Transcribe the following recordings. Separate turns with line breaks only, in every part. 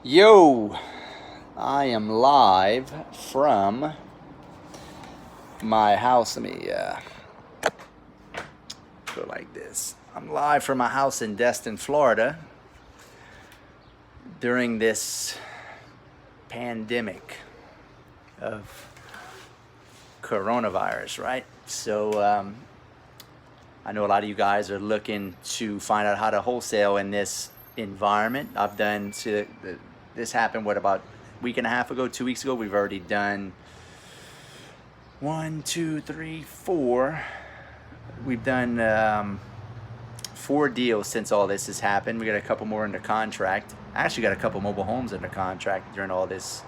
Yo, I am live from my house. Let me go like this. I'm live from my house in Destin, Florida during this pandemic of coronavirus, right? So I know a lot of you guys are looking to find out how to wholesale in this environment. This happened, about a week and a half ago, 2 weeks ago. We've already done one, two, three, four. We've done 4 deals since all this has happened. We got a couple more under contract. I actually got a couple mobile homes under contract during all this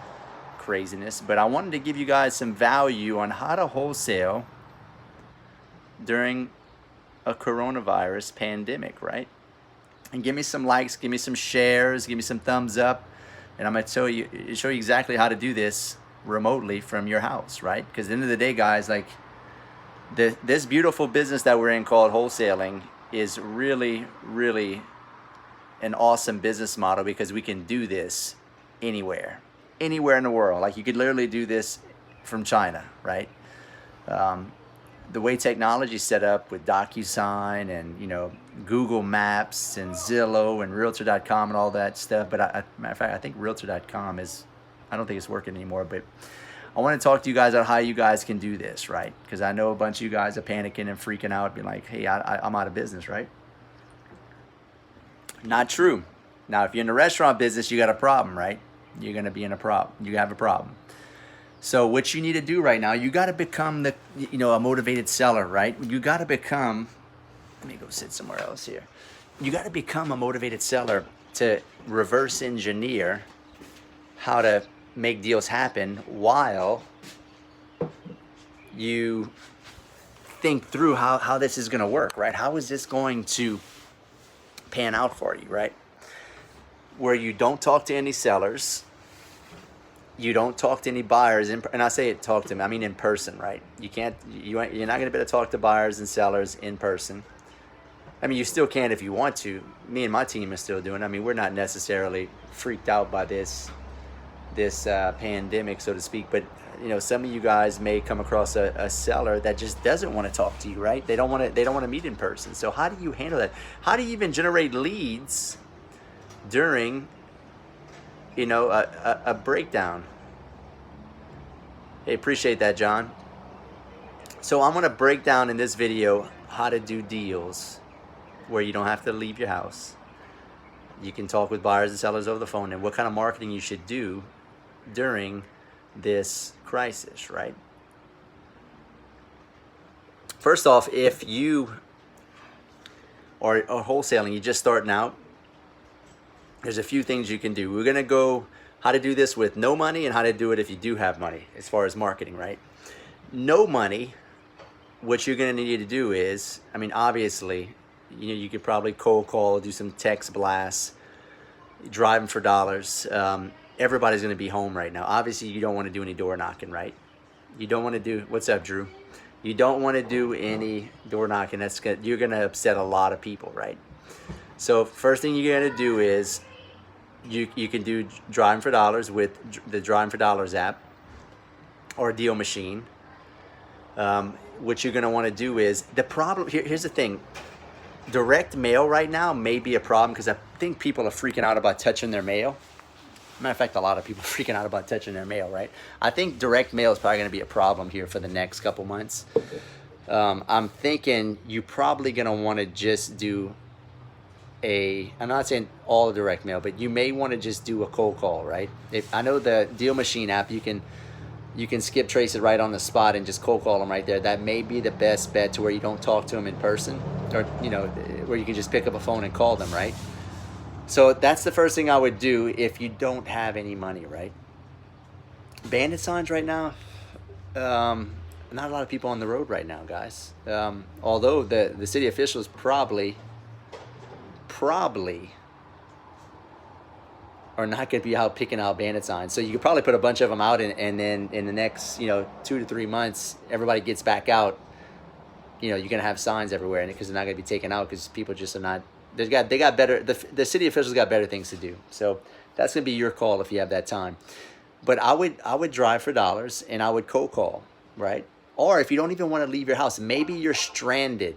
craziness. But I wanted to give you guys some value on how to wholesale during a coronavirus pandemic, right? And give me some likes, give me some shares, give me some thumbs up, and I'm going to show you exactly how to do this remotely from your house, right? Because at the end of the day, guys, like this beautiful business that we're in called wholesaling is really, really an awesome business model because we can do this anywhere in the world. Like you could literally do this from China, right? The way technology is set up with DocuSign and Google Maps and Zillow and Realtor.com and all that stuff. But matter of fact, I think Realtor.com I don't think it's working anymore. But I want to talk to you guys about how you guys can do this, right? Because I know a bunch of you guys are panicking and freaking out, being like, "Hey, I'm out of business," right? Not true. Now, if you're in the restaurant business, you got a problem, right? You're gonna be in a problem. You have a problem. So what you need to do right now, you got to become a motivated seller, right? You got to become, let me go sit somewhere else here. You got to become a motivated seller to reverse engineer how to make deals happen while you think through how this is going to work, right? How is this going to pan out for you, right? Where you don't talk to any sellers, you don't talk to any buyers, and I say talk to them, I mean in person, right? You're not going to be able to talk to buyers and sellers in person. I mean, you still can if you want to. Me and my team are still doing it. I mean, we're not necessarily freaked out by this pandemic, so to speak, but some of you guys may come across a seller that just doesn't want to talk to you, right? They don't want to meet in person. So how do you handle that? How do you even generate leads during a breakdown? Hey, appreciate that, John. So I'm going to break down in this video how to do deals where you don't have to leave your house. You can talk with buyers and sellers over the phone, and what kind of marketing you should do during this crisis, right? First off, if you are wholesaling, you're just starting out, there's a few things you can do. We're going to go how to do this with no money and how to do it if you do have money as far as marketing, right? No money, what you're going to need to do is, I mean, obviously, you could probably cold call, do some text blasts, driving for dollars. Everybody's going to be home right now. Obviously, you don't want to do any door knocking, right? You don't want to do, what's up, Drew? You don't want to do any door knocking. You're going to upset a lot of people, right? So first thing you're going to do is you can do driving for dollars with the Driving for Dollars app or Deal Machine. What you're going to want to do is, the problem, here's the thing. Direct mail right now may be a problem because I think people are freaking out about touching their mail. Matter of fact, a lot of people are freaking out about touching their mail, right? I think direct mail is probably going to be a problem here for the next couple months. I'm thinking you're probably going to want to just do I'm not saying all direct mail, but you may want to just do a cold call, right? If I know the Deal Machine app, you can skip trace it right on the spot and just cold call them right there. That may be the best bet to where you don't talk to them in person, or where you can just pick up a phone and call them, right? So that's the first thing I would do if you don't have any money, right? Bandit signs right now, not a lot of people on the road right now, guys. Although the city officials probably are not going to be out picking out bandit signs. So you could probably put a bunch of them out, and then in the next 2 to 3 months, everybody gets back out. You're going to have signs everywhere, because they're not going to be taken out because people just are not. They got better. The city officials got better things to do. So That's gonna be your call if you have that time. But I would drive for dollars and I would cold call, right? Or if you don't even want to leave your house, maybe you're stranded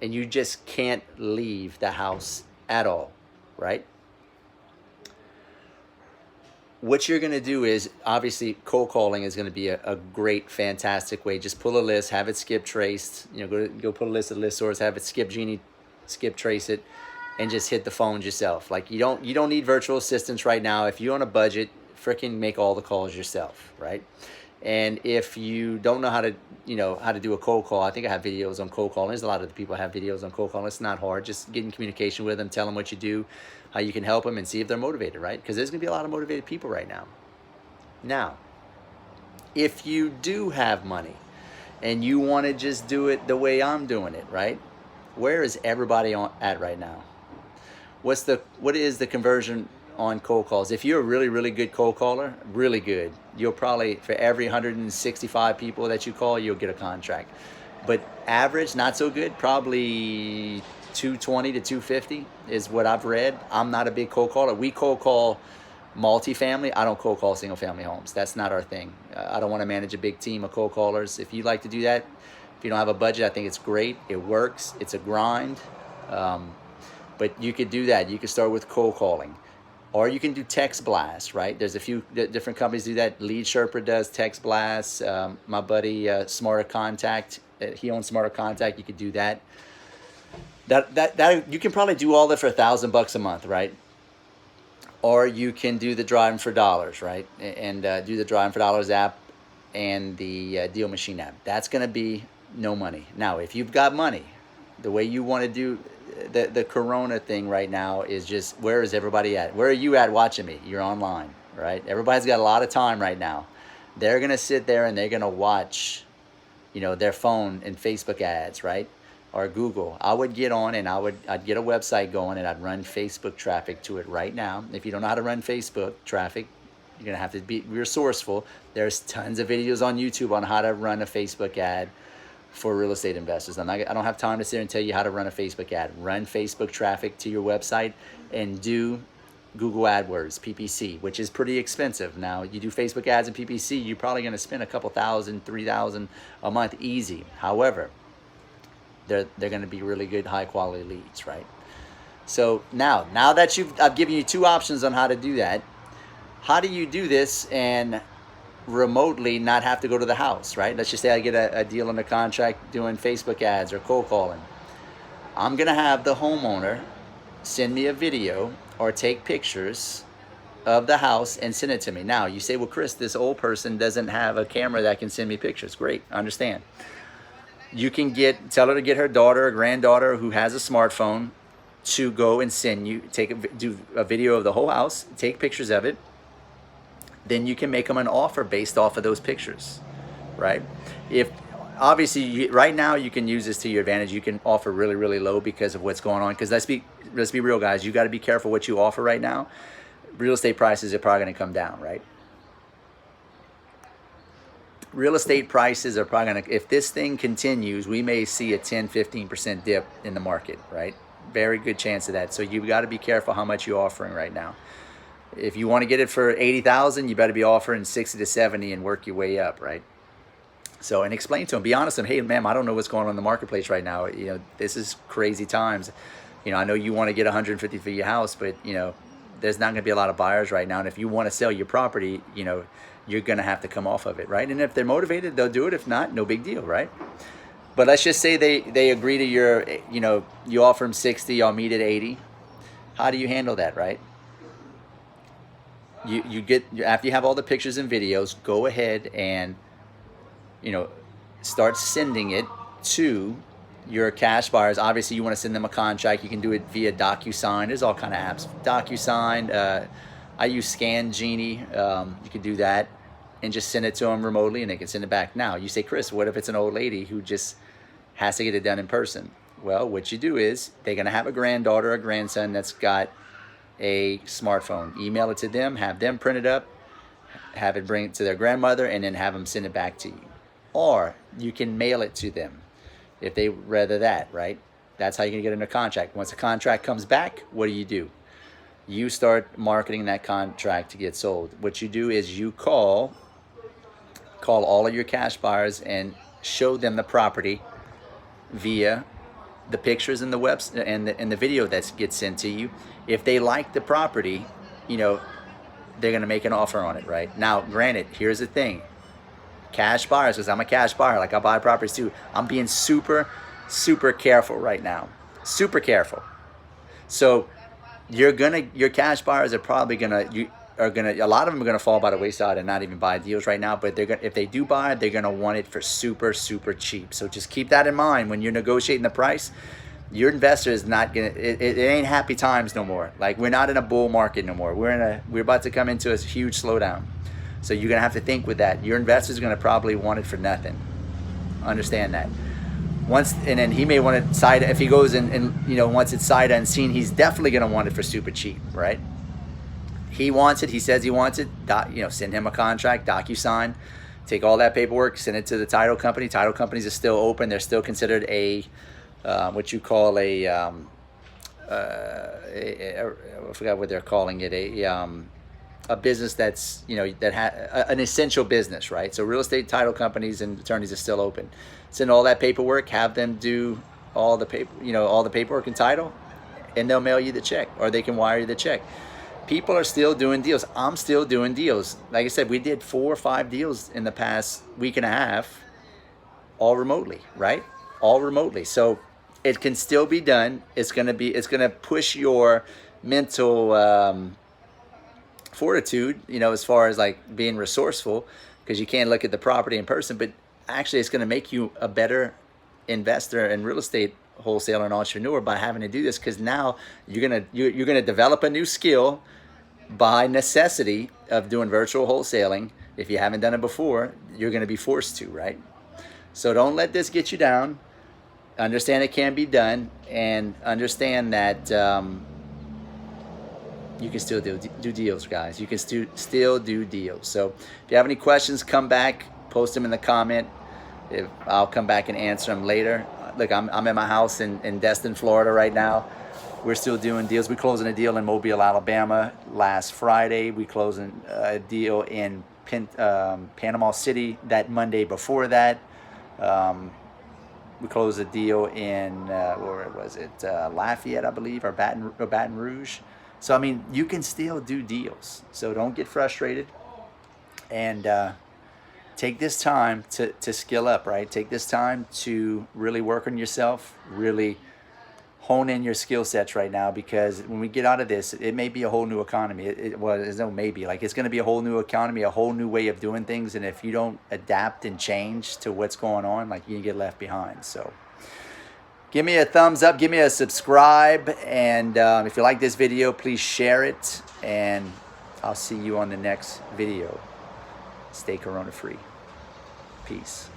and you just can't leave the house at all, right? What you're going to do is obviously cold calling is going to be a great, fantastic way. Just pull a list, have it skip traced. Go put a list of list source, have it skip Genie, skip trace it, and just hit the phones yourself. Like you don't need virtual assistants right now. If you're on a budget, freaking make all the calls yourself, right? And if you don't know how to do a cold call, I think I have videos on cold calling. There's a lot of people have videos on cold calling. It's not hard. Just get in communication with them, tell them what you do, how you can help them, and see if they're motivated, right? Because there's going to be a lot of motivated people right now. Now, if you do have money and you want to just do it the way I'm doing it, right? Where is everybody at right now? What is the conversion on cold calls? If you're a really, really good cold caller, really good, you'll probably, for every 165 people that you call, you'll get a contract. But average, not so good, probably 220 to 250 is what I've read. I'm not a big cold caller. We cold call multifamily. I don't cold call single family homes. That's not our thing. I don't want to manage a big team of cold callers. If you like to do that, if you don't have a budget, I think it's great. It works. It's a grind. But you could do that. You could start with cold calling. Or you can do text blast, right? There's a few different companies do that. Lead Sherpa does text blast. My buddy Smarter Contact, he owns Smarter Contact. You could do that. That you can probably do all that for $1,000 a month, right? Or you can do the Driving for Dollars, right? And do the Driving for Dollars app and the Deal Machine app. That's going to be no money. Now, if you've got money, the way you want to do the Corona thing right now is just, where is everybody at? Where are you at watching me? You're online, right? Everybody's got a lot of time right now. They're going to sit there and they're going to watch, their phone and Facebook ads, right? Or Google. I would get on and I'd get a website going and I'd run Facebook traffic to it right now. If you don't know how to run Facebook traffic, you're going to have to be resourceful. There's tons of videos on YouTube on how to run a Facebook ad for real estate investors. I don't have time to sit here and tell you how to run a Facebook ad. Run Facebook traffic to your website and do Google AdWords, PPC, which is pretty expensive. Now, you do Facebook ads and PPC, you're probably going to spend a couple thousand, $3,000 a month easy. However, they're going to be really good, high quality leads, right? So now that I've given you two options on how to do that, how do you do this and remotely not have to go to the house, right? Let's just say I get a deal under contract doing Facebook ads or cold calling. I'm going to have the homeowner send me a video or take pictures of the house and send it to me. Now, you say, well, Chris, this old person doesn't have a camera that can send me pictures. Great, I understand. You can tell her to get her daughter or granddaughter who has a smartphone to go and do a video of the whole house, take pictures of it. Then you can make them an offer based off of those pictures, right? If obviously right now you can use this to your advantage. You can offer really, really low because of what's going on. Because let's be real, guys. You got to be careful what you offer right now. Real estate prices are probably going to come down, right? Real estate prices are probably going to, if this thing continues, we may see a 10, 15% dip in the market, right? Very good chance of that. So you've got to be careful how much you're offering right now. If you want to get it for $80,000, you better be offering 60 to 70 and work your way up, right? So, and explain to them, be honest with them, hey, ma'am, I don't know what's going on in the marketplace right now. This is crazy times. I know you want to get 150 for your house, but, there's not going to be a lot of buyers right now. And if you want to sell your property, you're going to have to come off of it, right? And if they're motivated, they'll do it. If not, no big deal, right? But let's just say they agree to your, you offer them 60, y'all meet at 80. How do you handle that, right? You get, after you have all the pictures and videos, go ahead and start sending it to your cash buyers. Obviously, you want to send them a contract. You can do it via DocuSign. There's all kind of apps. DocuSign. I use Scan Genie. You can do that and just send it to them remotely, and they can send it back. Now, you say, Chris, what if it's an old lady who just has to get it done in person? Well, what you do is they're going to have a granddaughter or grandson that's got a smartphone. Email it to them, have them print it up, have it bring it to their grandmother, and then have them send it back to you. Or you can mail it to them if they rather that, right? That's how you can get into a contract. Once a contract comes back, what do? you start marketing that contract to get sold. What you do is you call all of your cash buyers and show them the property via the pictures and the webs and the video that gets sent to you. If they like the property, you know, they're going to make an offer on it, right? Now, granted, here's the thing. Cash buyers, because I'm a cash buyer, like I buy properties too. I'm being super, super careful right now. Super careful. So your cash buyers are probably a lot of them are gonna fall by the wayside and not even buy deals right now. But if they do buy it, they're gonna want it for super, super cheap. So just keep that in mind when you're negotiating the price. Your investor is not gonna. It ain't happy times no more. Like, we're not in a bull market no more. We're about to come into a huge slowdown. So you're gonna have to think with that. Your investor's gonna probably want it for nothing. Understand that. And then he may want it sight. If he goes and you know, once it's sight unseen, he's definitely gonna want it for super cheap, right? He wants it. He says he wants it. You know, send him a contract, DocuSign, take all that paperwork, send it to the title company. Title companies are still open. They're still considered what you call I forgot what they're calling it, a business that's, you know, an essential business, right? So real estate title companies and attorneys are still open. Send all that paperwork, have them do all the paperwork and title, and they'll mail you the check, or they can wire you the check. People are still doing deals. I'm still doing deals. Like I said, we did 4 or 5 deals in the past week and a half, all remotely, right? All remotely. So it can still be done. It's gonna push your mental fortitude, you know, as far as like being resourceful, because you can't look at the property in person, but actually it's going to make you a better investor and real estate wholesaler and entrepreneur by having to do this, because now you're gonna develop a new skill by necessity of doing virtual wholesaling. If you haven't done it before, you're going to be forced to, right? So don't let this get you down. Understand it can be done, and understand that you can still do deals, guys. You can still do deals. So if you have any questions, come back, post them in the comment. I'll come back and answer them later. Look, I'm at my house in Destin, Florida right now. We're still doing deals. We're closing a deal in Mobile, Alabama last Friday. We closing a deal in Panama City that Monday before that. We closed a deal in, where was it? Lafayette, I believe, or Baton Rouge. So, I mean, you can still do deals. So don't get frustrated, and take this time to skill up, right? Take this time to really work on yourself, really hone in your skill sets right now, because when we get out of this, it may be a whole new economy. Well, there's no maybe. Like, it's going to be a whole new economy, a whole new way of doing things. And if you don't adapt and change to what's going on, like, you can get left behind. So give me a thumbs up, give me a subscribe, and if you like this video, please share it, and I'll see you on the next video. Stay corona free. Peace.